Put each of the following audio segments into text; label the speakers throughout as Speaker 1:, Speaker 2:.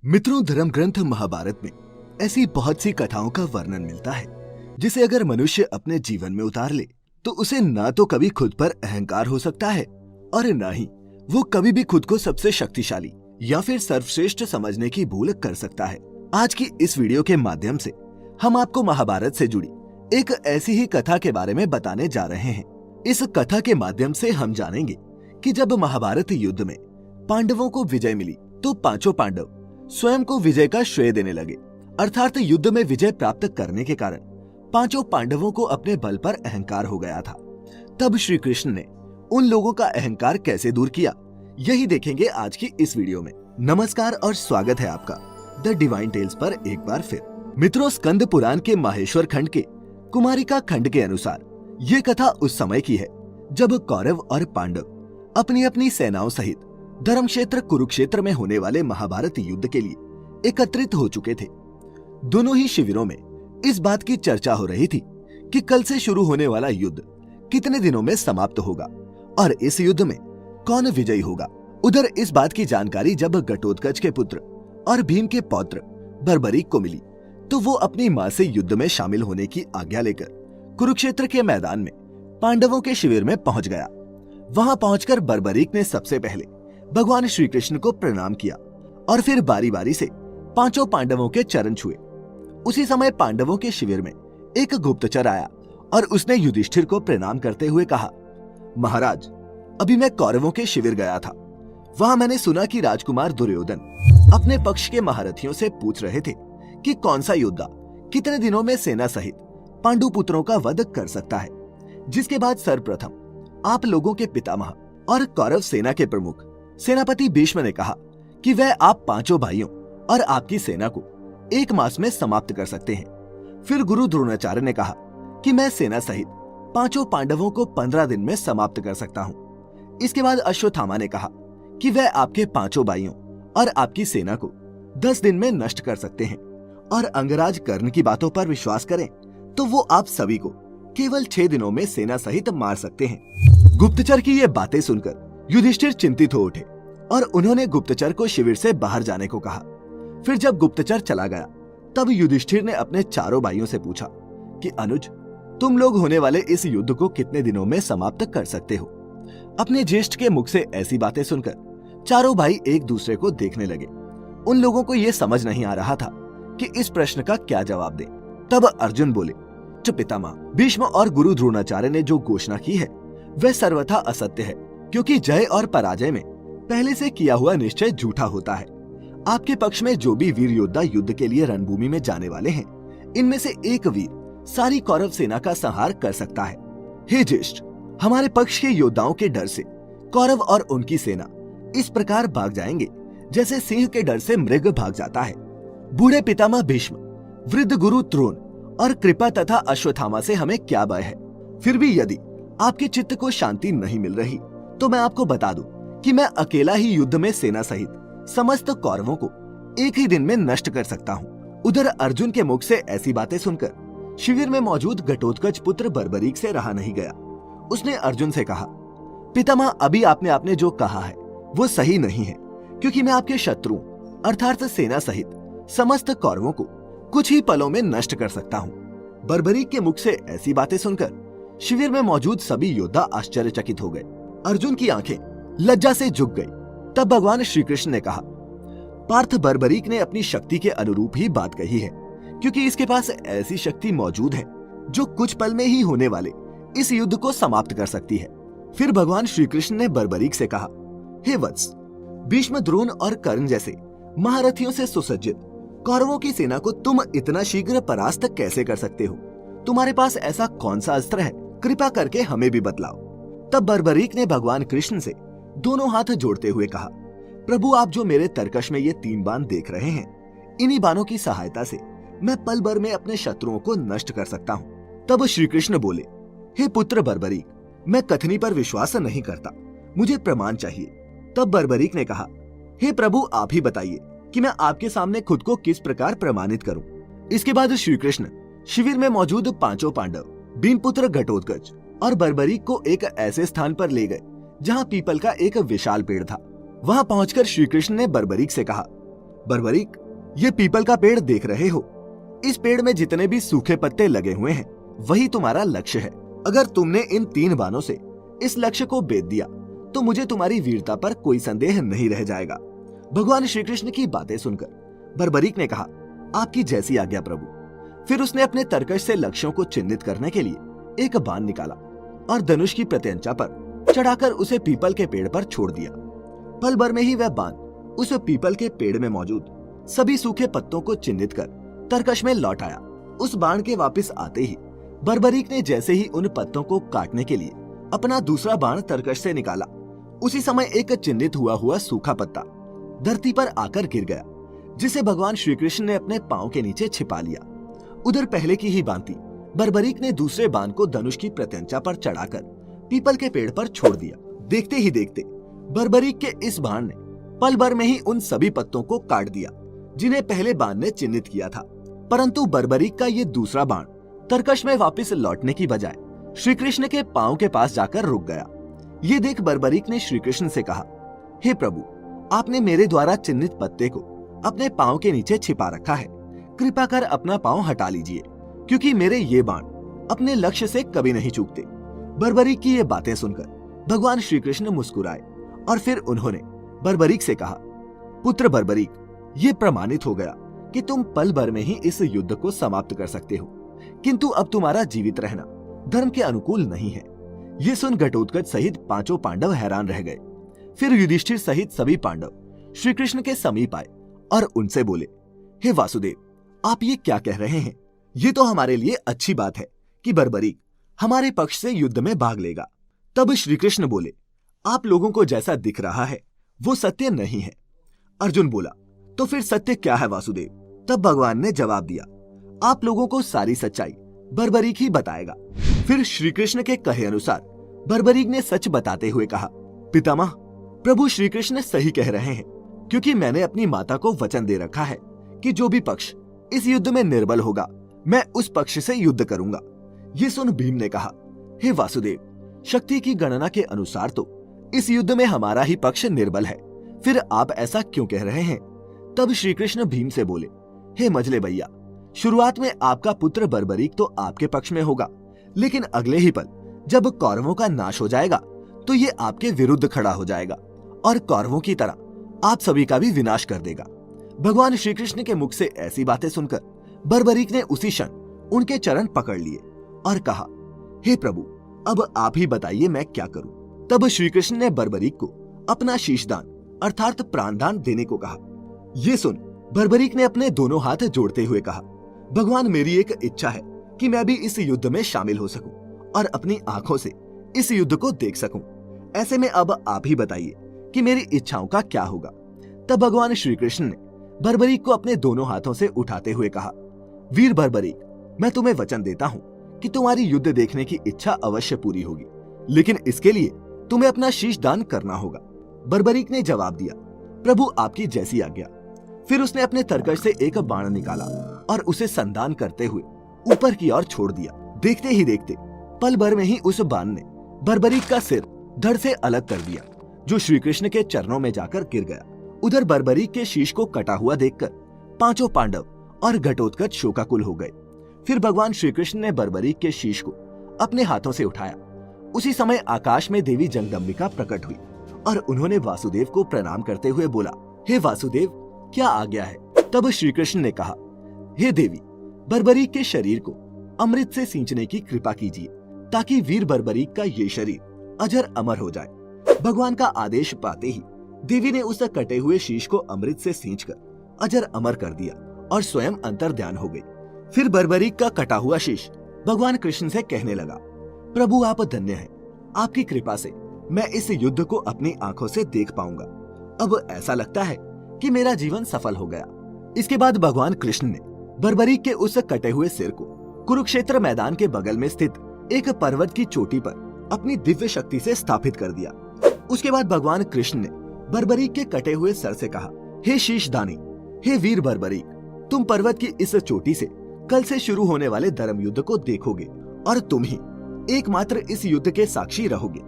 Speaker 1: मित्रों, धर्म ग्रंथ महाभारत में ऐसी बहुत सी कथाओं का वर्णन मिलता है जिसे अगर मनुष्य अपने जीवन में उतार ले तो उसे ना तो कभी खुद पर अहंकार हो सकता है और न ही वो कभी भी खुद को सबसे शक्तिशाली या फिर सर्वश्रेष्ठ समझने की भूल कर सकता है। आज की इस वीडियो के माध्यम से हम आपको महाभारत से जुड़ी एक ऐसी ही कथा के बारे में बताने जा रहे हैं। इस कथा के माध्यम से हम जानेंगे कि जब महाभारत युद्ध में पांडवों को विजय मिली तो पांचों पांडव स्वयं को विजय का श्रेय देने लगे, अर्थात युद्ध में विजय प्राप्त करने के कारण पांचों पांडवों को अपने बल पर अहंकार हो गया था। तब श्री कृष्ण ने उन लोगों का अहंकार कैसे दूर किया, यही देखेंगे आज की इस वीडियो में। नमस्कार और स्वागत है आपका द डिवाइन टेल्स पर एक बार फिर। मित्रों, स्कंद पुराण के माहेश्वर खंड के कुमारिका खंड के अनुसार ये कथा उस समय की है जब कौरव और पांडव अपनी अपनी सेनाओं सहित धर्म क्षेत्र कुरुक्षेत्र में होने वाले महाभारत युद्ध के लिए एकत्रित हो चुके थे। दोनों ही शिविरों में इस बात की चर्चा हो रही थी कि कल से शुरू होने वाला युद्ध कितने दिनों में समाप्त होगा और इस युद्ध में कौन विजयी होगा। उधर इस बात की जानकारी जब घटोत्कच के पुत्र और भीम के पौत्र बर्बरीक को मिली तो वो अपनी मां से युद्ध में शामिल होने की आज्ञा लेकर कुरुक्षेत्र के मैदान में पांडवों के शिविर में पहुंच गया। वहां पहुंचकर बर्बरीक ने सबसे पहले भगवान श्री कृष्ण को प्रणाम किया और फिर बारी बारी से पांचों पांडवों के चरण छुए। उसी समय पांडवों के शिविर में एक गुप्तचर आया और उसने युधिष्ठिर को प्रणाम करते हुए कहा, महाराज, अभी मैं कौरवों के शिविर गया था। वहां मैंने सुना कि राजकुमार दुर्योधन अपने पक्ष के महारथियों से पूछ रहे थे कि कौन सा योद्धा कितने दिनों में सेना सहित पांडु पुत्रों का वध कर सकता है। जिसके बाद सर्वप्रथम आप लोगों के पितामह और कौरव सेना के प्रमुख सेनापति भीष्म ने कहा कि वह आप पांचों भाइयों और आपकी सेना को एक मास में समाप्त कर सकते हैं। फिर गुरु द्रोणाचार्य ने कहा कि मैं सेना सहित पांचों पांडवों को 15 दिन में समाप्त कर सकता हूँ। इसके बाद अश्वत्थामा ने कहा कि वह आपके पांचों भाइयों और आपकी सेना को 10 दिन में नष्ट कर सकते हैं और अंगराज कर्ण की बातों पर विश्वास करें तो वो आप सभी को केवल 6 दिनों में सेना सहित मार सकते हैं। गुप्तचर की ये बातें सुनकर युधिष्ठिर चिंतित हो उठे और उन्होंने गुप्तचर को शिविर से बाहर जाने को कहा। फिर जब गुप्तचर चला गया तब युधिष्ठिर ने अपने चारों भाइयों से पूछा कि अनुज, तुम लोग होने वाले इस युद्ध को कितने दिनों में समाप्त कर सकते हो। अपने ज्येष्ठ के मुख से ऐसी बातें सुनकर चारों भाई एक दूसरे को देखने लगे। उन लोगों को यह समझ नहीं आ रहा था कि इस प्रश्न का क्या जवाब दें। तब अर्जुन बोले, पितामह, भीष्म और गुरु द्रोणाचार्य ने जो घोषणा की है वह सर्वथा असत्य है, क्योंकि जय और पराजय में पहले से किया हुआ निश्चय झूठा होता है। आपके पक्ष में जो भी वीर योद्धा युद्ध के लिए रणभूमि में जाने वाले हैं, इनमें से एक वीर सारी कौरव सेना का संहार कर सकता है। हे ज्येष्ठ, हमारे पक्ष के योद्धाओं के डर से कौरव और उनकी सेना इस प्रकार भाग जाएंगे जैसे सिंह के डर से मृग भाग जाता है। बूढ़े पितामह भीष्म, वृद्ध गुरु द्रोण और कृपा तथा अश्वत्थामा से हमें क्या भय है। फिर भी यदि आपके चित्त को शांति नहीं मिल रही तो मैं आपको बता दूं कि मैं अकेला ही युद्ध में सेना सहित समस्त कौरवों को एक ही दिन में नष्ट कर सकता हूँ। उधर अर्जुन के मुख से ऐसी बातें सुनकर शिविर में मौजूद घटोत्कच पुत्र बर्बरीक से रहा नहीं गया। उसने अर्जुन से कहा, पितामह, अभी आपने जो कहा है वो सही नहीं है, क्योंकि मैं आपके शत्रुओं अर्थात सेना सहित समस्त कौरवों को कुछ ही पलों में नष्ट कर सकता हूँ। बर्बरीक के मुख से ऐसी बातें सुनकर शिविर में मौजूद सभी योद्धा आश्चर्यचकित हो गए। अर्जुन की आंखें लज्जा से झुक गई। तब भगवान श्री कृष्ण ने कहा, पार्थ, बर्बरीक ने अपनी शक्ति के अनुरूप ही बात कही है, क्योंकि इसके पास ऐसी शक्ति मौजूद है जो कुछ पल में ही होने वाले इस युद्ध को समाप्त कर सकती है। फिर भगवान श्री कृष्ण ने बर्बरीक से कहा, हे वत्स, भीष्म, द्रोण और कर्ण जैसे महारथियों से सुसज्जित कौरवों की सेना को तुम इतना शीघ्र परास्त कैसे कर सकते हो? तुम्हारे पास ऐसा कौन सा अस्त्र है? कृपा करके हमें भी बतलाओ। तब बर्बरीक ने भगवान कृष्ण से दोनों हाथ जोड़ते हुए कहा, प्रभु, आप जो मेरे तरकश में ये 3 बाण देख रहे हैं, इन्हीं बाणों की सहायता से मैं पल भर में अपने शत्रुओं को नष्ट कर सकता हूँ। तब श्री कृष्ण बोले, हे पुत्र बर्बरीक, मैं कथनी पर विश्वास नहीं करता, मुझे प्रमाण चाहिए। तब बर्बरीक ने कहा, हे प्रभु, आप ही बताइए कि मैं आपके सामने खुद को किस प्रकार प्रमाणित करूं। इसके बाद श्री कृष्ण शिविर में मौजूद पांचों पांडव, भीमपुत्र घटोत्कच और बर्बरीक को एक ऐसे स्थान पर ले गए जहां पीपल का एक विशाल पेड़ था। वहां पहुंचकर श्री कृष्ण ने बर्बरीक से कहा, बर्बरीक, ये पीपल का पेड़ देख रहे हो? इस पेड़ में जितने भी सूखे पत्ते लगे हुए हैं वही तुम्हारा लक्ष्य है। अगर तुमने इन 3 बाणों से इस लक्ष्य को भेद दिया तो मुझे तुम्हारी वीरता पर कोई संदेह नहीं रह जाएगा। भगवान श्री कृष्ण की बातें सुनकर बर्बरीक ने कहा, आपकी जैसी आज्ञा प्रभु। फिर उसने अपने तरकश से लक्ष्यों को चिन्हित करने के लिए एक बाण निकाला और धनुष की प्रत्यंचा पर चढ़ाकर उसे पीपल के पेड़ पर छोड़ दिया। पल भर में ही वह बाण उस पीपल के पेड़ में मौजूद सभी सूखे पत्तों को चिन्हित कर तरकश में लौट आया। उस बाण के वापस आते ही बर्बरीक ने जैसे ही उन पत्तों को काटने के लिए अपना दूसरा बाण तरकश से निकाला, उसी समय एक चिन्हित हुआ सूखा पत्ता धरती पर आकर गिर गया, जिसे भगवान श्री कृष्ण ने अपने पांव के नीचे छिपा लिया। उधर पहले की ही भांति बर्बरीक ने दूसरे बाण को धनुष की प्रत्यंचा पर चढ़ाकर पीपल के पेड़ पर छोड़ दिया। देखते ही देखते बर्बरीक के इस बाण ने पल भर में ही उन सभी पत्तों को काट दिया जिन्हें पहले बाण ने चिन्हित किया था। परंतु बर्बरीक का ये दूसरा बाण तरकश में वापस लौटने की बजाय श्री कृष्ण के पांव के पास जाकर रुक गया। ये देख बर्बरीक ने श्री कृष्ण से कहा, हे प्रभु, आपने मेरे द्वारा चिन्हित पत्ते को अपने पांव के नीचे छिपा रखा है। कृपा कर अपना पांव हटा लीजिए, क्योंकि मेरे ये बाण अपने लक्ष्य से कभी नहीं चूकते। बर्बरीक की ये बातें सुनकर भगवान श्री कृष्ण मुस्कुराए और फिर उन्होंने बर्बरीक से कहा, पुत्र बर्बरीक, ये प्रमाणित हो गया कि तुम पल भर में ही इस युद्ध को समाप्त कर सकते हो, किंतु अब तुम्हारा जीवित रहना धर्म के अनुकूल नहीं है। ये सुन घटोत्कच सहित 5 पांडव हैरान रह गए। फिर युधिष्ठिर सहित सभी पांडव श्री कृष्ण के समीप आए और उनसे बोले, हे वासुदेव, आप ये क्या कह रहे हैं? ये तो हमारे लिए अच्छी बात है कि बर्बरीक हमारे पक्ष से युद्ध में भाग लेगा। तब श्री कृष्ण बोले, आप लोगों को जैसा दिख रहा है वो सत्य नहीं है। अर्जुन बोला, तो फिर सत्य क्या है वासुदेव? तब भगवान ने जवाब दिया, आप लोगों को सारी सच्चाई बर्बरीक ही बताएगा। फिर श्री कृष्ण के कहे अनुसार बर्बरीक ने सच बताते हुए कहा, पितामह, प्रभु श्री कृष्ण सही कह रहे हैं, क्योंकि मैंने अपनी माता को वचन दे रखा है कि जो भी पक्ष इस युद्ध में निर्बल होगा मैं उस पक्ष से युद्ध करूंगा। ये सुन भीम ने कहा, हे वासुदेव, शक्ति की गणना के अनुसार तो इस युद्ध में हमारा ही पक्ष निर्बल है, फिर आप ऐसा क्यों कह रहे हैं? तब श्री कृष्ण भीम से बोले, हे मजले भैया, शुरुआत में आपका पुत्र बर्बरीक तो आपके पक्ष में होगा, लेकिन अगले ही पल जब कौरवों का नाश हो जाएगा तो ये आपके विरुद्ध खड़ा हो जाएगा और कौरवों की तरह आप सभी का भी विनाश कर देगा। भगवान श्री कृष्ण के मुख से ऐसी बातें सुनकर बर्बरीक ने उसी क्षण उनके चरण पकड़ लिए और कहा, हे प्रभु, अब आप ही बताइए मैं क्या करूं? तब श्री कृष्ण ने बर्बरीक को अपना शीशदान अर्थात प्राणदान देने को कहा। ये सुन बर्बरीक ने अपने दोनों हाथ जोड़ते हुए कहा, भगवान, मेरी एक इच्छा है कि मैं भी इस युद्ध में शामिल हो सकूं और अपनी आंखों से इस युद्ध को देख सकूं। ऐसे में अब आप ही बताइए कि मेरी इच्छाओं का क्या होगा? तब भगवान श्री कृष्ण ने बर्बरीक को अपने दोनों हाथों से उठाते हुए कहा, वीर बर्बरीक, मैं तुम्हें वचन देता हूँ कि तुम्हारी युद्ध देखने की इच्छा अवश्य पूरी होगी, लेकिन इसके लिए तुम्हें अपना शीश दान करना होगा। बर्बरीक ने जवाब दिया, प्रभु आपकी जैसी आज्ञा। फिर उसने अपने तरकश से एक बाण निकाला और उसे संधान करते हुए ऊपर की ओर छोड़ दिया। देखते ही देखते पल भर में ही उस बाण ने बर्बरीक का सिर धड़ से अलग कर दिया, जो श्री कृष्ण के चरणों में जाकर गिर गया। उधर बर्बरीक के शीश को कटा हुआ देखकर 5 पांडव और घटोत्कच शोकाकुल हो गए। फिर भगवान श्री कृष्ण ने बर्बरीक के शीश को अपने हाथों से उठाया। उसी समय आकाश में देवी जगदम्बिका प्रकट हुई और उन्होंने वासुदेव को प्रणाम करते हुए बोला, हे वासुदेव, क्या आज्ञा है? तब श्री कृष्ण ने कहा, हे देवी, बर्बरीक के शरीर को अमृत से सींचने की कृपा कीजिए, ताकि वीर बर्बरीक का ये शरीर अजर अमर हो जाए। भगवान का आदेश पाते ही देवी ने उस कटे हुए शीश को अमृत से सींचकर अजर अमर कर दिया और स्वयं अंतर्ध्यान हो गई। फिर बर्बरीक का कटा हुआ शीश भगवान कृष्ण से कहने लगा, प्रभु आप धन्य हैं, आपकी कृपा से मैं इस युद्ध को अपनी आंखों से देख पाऊंगा। अब ऐसा लगता है कि मेरा जीवन सफल हो गया। इसके बाद भगवान कृष्ण ने बर्बरीक के उस कटे हुए सिर को कुरुक्षेत्र मैदान के बगल में स्थित एक पर्वत की चोटी पर अपनी दिव्य शक्ति से स्थापित कर दिया। उसके बाद भगवान कृष्ण ने बर्बरीक के कटे हुए सर से कहा, हे शीशदानी, हे वीर बर्बरीक, तुम पर्वत की इस चोटी से कल से शुरू होने वाले धर्म युद्ध को देखोगे और तुम ही एकमात्र इस युद्ध के साक्षी रहोगे।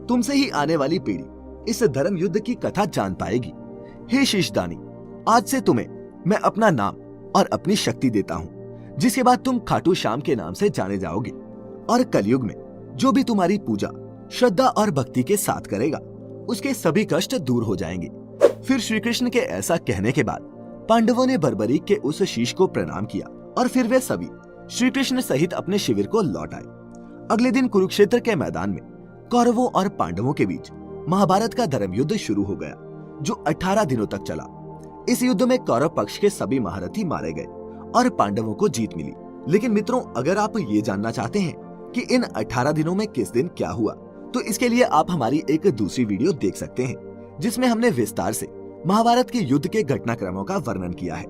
Speaker 1: तुमसे ही आने वाली पीढ़ी इस धर्म युद्ध की कथा जान पाएगी। हे शीशदानी, आज से तुम्हें मैं अपना नाम और अपनी शक्ति देता हूँ, जिसके बाद तुम खाटू श्याम के नाम से जाने जाओगे और कलयुग में जो भी तुम्हारी पूजा श्रद्धा और भक्ति के साथ करेगा उसके सभी कष्ट दूर हो जाएंगे। फिर श्री कृष्ण के ऐसा कहने के बाद पांडवों ने बर्बरीक के उस शीश को प्रणाम किया और फिर वे सभी श्री कृष्ण सहित अपने शिविर को लौट आए। अगले दिन कुरुक्षेत्र के मैदान में कौरवों और पांडवों के बीच महाभारत का धर्म युद्ध शुरू हो गया, जो 18 दिनों तक चला। इस युद्ध में कौरव पक्ष के सभी महारथी मारे गए और पांडवों को जीत मिली। लेकिन मित्रों, अगर आप ये जानना चाहते हैं कि इन 18 दिनों में किस दिन क्या हुआ, तो इसके लिए आप हमारी एक दूसरी वीडियो देख सकते हैं, जिसमें हमने विस्तार से महाभारत के युद्ध के घटनाक्रमों का वर्णन किया है।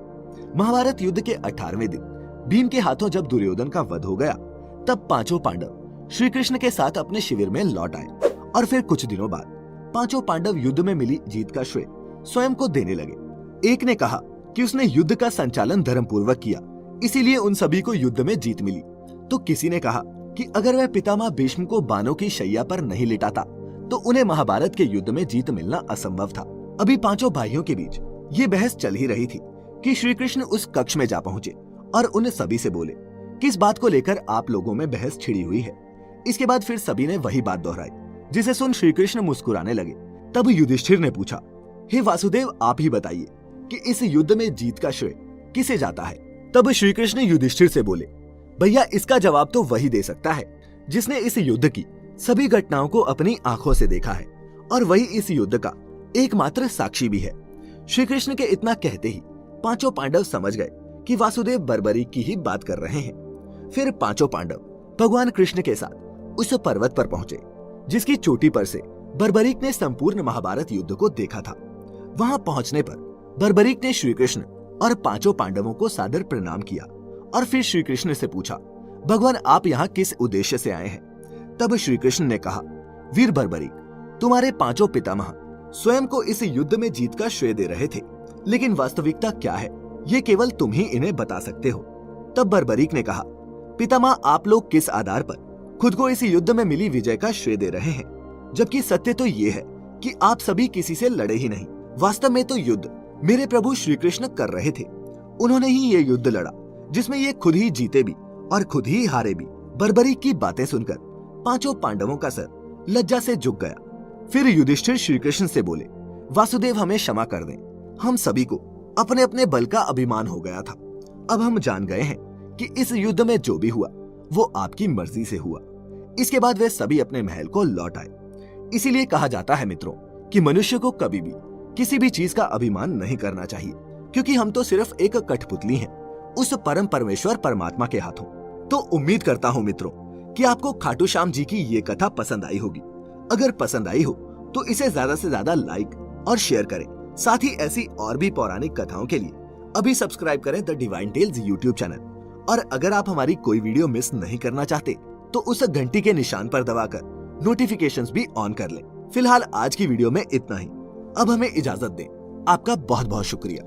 Speaker 1: महाभारत युद्ध के 18वें दिन भीम के हाथों जब दुर्योधन का वध हो गया, तब पांचों पांडव श्री कृष्ण के साथ अपने शिविर में लौट आए और फिर कुछ दिनों बाद पांचों पांडव युद्ध में मिली जीत का श्रेय स्वयं को देने लगे। एक ने कहा कि उसने युद्ध का संचालन धर्मपूर्वक किया, इसीलिए उन सभी को युद्ध में जीत मिली। तो किसी ने कहा कि अगर वह पितामह भीष्म को बाणों की शैया पर नहीं लिटाता तो उन्हें महाभारत के युद्ध में जीत मिलना असंभव था। अभी पांचों भाइयों के बीच ये बहस चल ही रही थी कि श्री कृष्ण उस कक्ष में जा पहुंचे और उन सभी से बोले, किस बात को लेकर आप लोगों में बहस छिड़ी हुई है। इसके बाद फिर सभी ने वही बात दोहराई, जिसे सुन श्री कृष्ण मुस्कुराने लगे। तब युधिष्ठिर ने पूछा, हे वासुदेव, आप ही बताइए कि इस युद्ध में जीत का श्रेय किसे जाता है। तब श्री कृष्ण युधिष्ठिर से बोले, भैया, इसका जवाब तो वही दे सकता है जिसने इस युद्ध की सभी घटनाओं को अपनी आंखों से देखा है और वही इस युद्ध का एकमात्र साक्षी भी है। श्री कृष्ण के इतना कहते ही पांचों पांडव समझ गए कि वासुदेव बर्बरीक की ही बात कर रहे हैं। फिर पांचों पांडव भगवान कृष्ण के साथ उस पर्वत पर पहुंचे जिसकी चोटी पर से बर्बरीक ने संपूर्ण महाभारत युद्ध को देखा था। वहां पहुंचने पर बर्बरीक ने श्री कृष्ण और पांचों पांडवों को सादर प्रणाम किया और फिर श्री कृष्ण से पूछा, भगवान, आप यहाँ किस उद्देश्य से आए हैं। तब श्री कृष्ण ने कहा, वीर बर्बरीक, तुम्हारे पांचों पितामह स्वयं को इस युद्ध में जीत का श्रेय दे रहे थे, लेकिन वास्तविकता क्या है ये केवल तुम ही इन्हें बता सकते हो। तब बर्बरीक ने कहा, पितामह, आप लोग किस आधार पर खुद को इस युद्ध में मिली विजय का श्रेय दे रहे हैं, जबकि सत्य तो ये है कि आप सभी किसी से लड़े ही नहीं। वास्तव में तो युद्ध मेरे प्रभु श्री कृष्ण कर रहे थे। उन्होंने ही ये युद्ध लड़ा जिसमें ये खुद ही जीते भी और खुद ही हारे भी। बर्बरीक की बातें सुनकर पांचों पांडवों का सर लज्जा से झुक गया। फिर युधिष्ठिर श्री कृष्ण से बोले, वासुदेव, हमें क्षमा कर दें, हम सभी को अपने अपने बल का अभिमान हो गया था। अब हम जान गए हैं कि इस युद्ध में जो भी हुआ वो आपकी मर्जी से हुआ। इसके बाद वे सभी अपने महल को लौट आए। इसीलिए कहा जाता है मित्रों कि मनुष्य को कभी भी किसी भी चीज का अभिमान नहीं करना चाहिए, क्योंकि हम तो सिर्फ एक कठपुतली हैं उस परम परमेश्वर परमात्मा के हाथों। तो उम्मीद करता हूँ मित्रों कि आपको खाटू श्याम जी की ये कथा पसंद आई होगी। अगर पसंद आई हो तो इसे ज्यादा से ज्यादा लाइक और शेयर करें। साथ ही ऐसी और भी पौराणिक कथाओं के लिए अभी सब्सक्राइब करें the divine tales YouTube channel. और अगर आप हमारी कोई वीडियो मिस नहीं करना चाहते तो उस घंटी के निशान पर दबाकर नोटिफिकेशंस भी ऑन कर लें। फिलहाल आज की वीडियो में इतना ही। अब हमें इजाजत दें। आपका बहुत बहुत शुक्रिया।